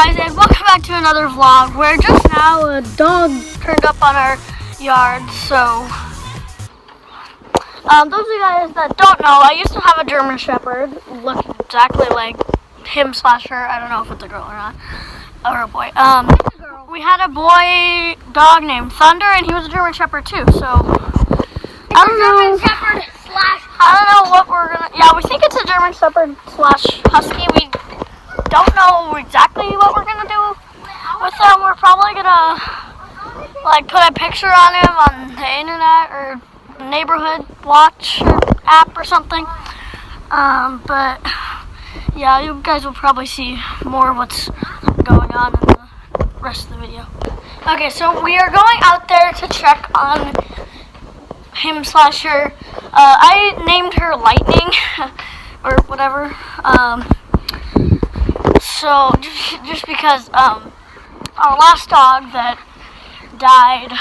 guys, and welcome back to another vlog where just now a dog turned up on our yard. So, those of you guys that don't know, I used to have a German Shepherd looking exactly like him slash her. I don't know if it's a girl or not, or a boy. We had a boy dog named Thunder, and he was a German Shepherd too. So, I don't know. German Shepherd slash I don't know what we're gonna. Yeah, we think it's a German Shepherd slash Husky. We don't know exactly what we're gonna do with them. We're probably gonna like put a picture on him on the internet or neighborhood watch or app or something. But yeah, you guys will probably see more of what's going on in the rest of the video. Okay, so we are going out there to check on him slash her. I named her Lightning or whatever. So just because our last dog that died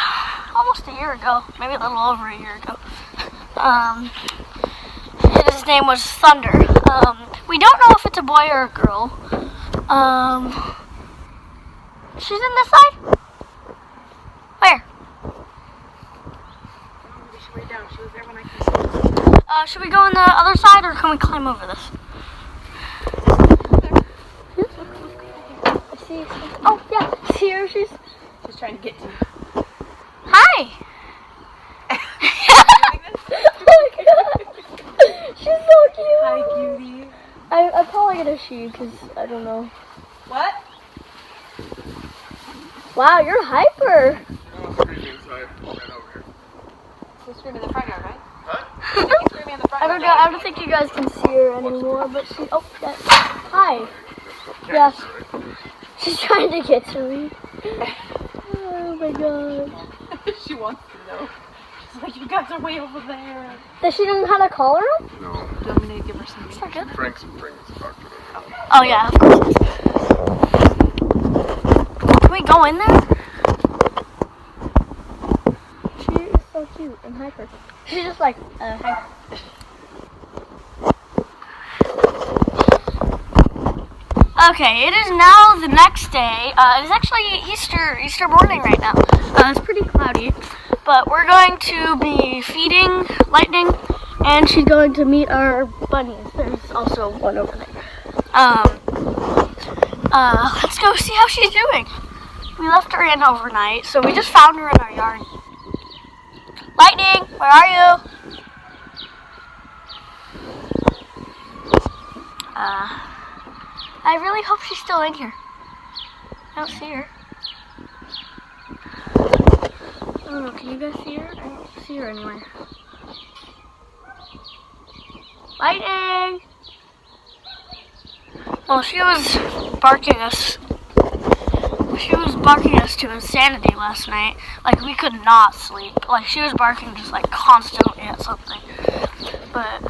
almost a year ago, maybe a little over a year ago, his name was Thunder. We don't know if it's a boy or a girl. She's in this side? Where? way down. She was there when I came. Should we go on the other side or can we climb over this? Oh, yeah. See her? She's trying to get to you. Hi! Oh my god! She's so cute! Hi, cutie. I'm calling it a she because I don't know. What? Wow, you're hyper! She's screaming in the front yard, right? Huh? She's screaming in the front I yard. don't think you guys can see her anymore, but she. Oh, yeah. Hi! Yeah. She's trying to get to me. Oh my god. She wants to know. She's like, you guys are way over there. Does she know how to call her? No. Do you want me to give her some? Is that good? Frank's talk to her. Oh yeah, of course. Can we go in there? She is so cute and hyper. She's just like, hyper. Okay, it is now the next day. It is actually Easter morning right now. It's pretty cloudy, but we're going to be feeding Lightning, and she's going to meet our bunnies. There's also one over there. Let's go see how she's doing. We left her in overnight, so we just found her in our yard. Lightning, where are you? I really hope she's still in here. I don't see her. I don't know, can you guys see her? I don't see her anywhere. Lightning! Well, she was barking us to insanity last night. Like, we could not sleep. Like, she was barking just like constantly at something. But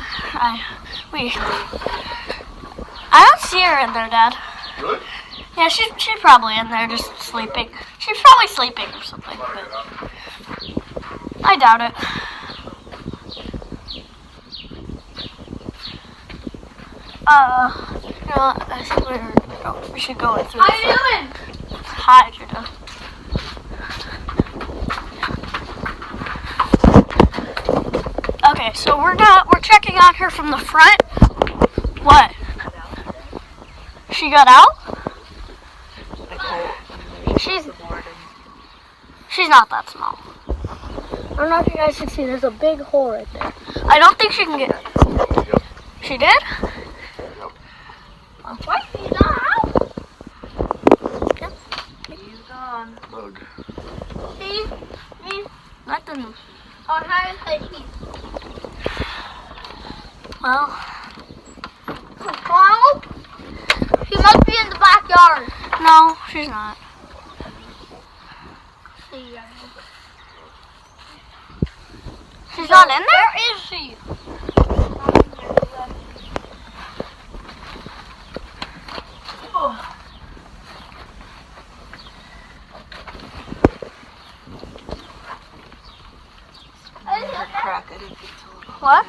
I don't see her in there, Dad. Really? Yeah, she's probably in there just sleeping. She's probably sleeping or something, but I doubt it. You know, I think we should go in through. How you doing? Hi, Judah. Okay, so we're checking on her from the front. What? She got out? She's not that small. I don't know if you guys can see. There's a big hole right there. I don't think she can get. She did? What? She's not out? Yep. She's gone. Bug. See? Nothing. Oh, how is he? Well, Well, she must be in the backyard. no, she's not. She's not in there? Where is she? What?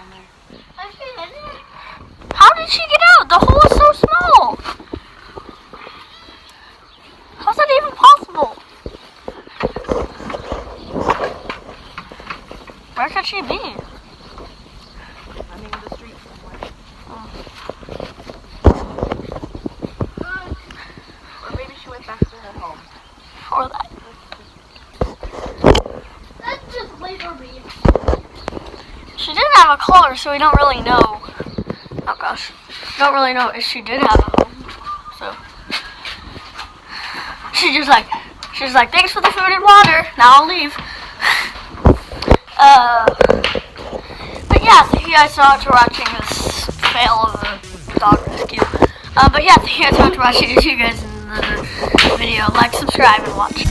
How did she get out? The hole is so small. have a collar, so we don't really know. Oh gosh, don't really know if she did have a home. So she's like, thanks for the food and water. Now I'll leave. But yeah, thank you guys so much for watching this fail of a dog rescue. But yeah, thank you guys so much for watching. See you guys in the video. Like, subscribe, and watch.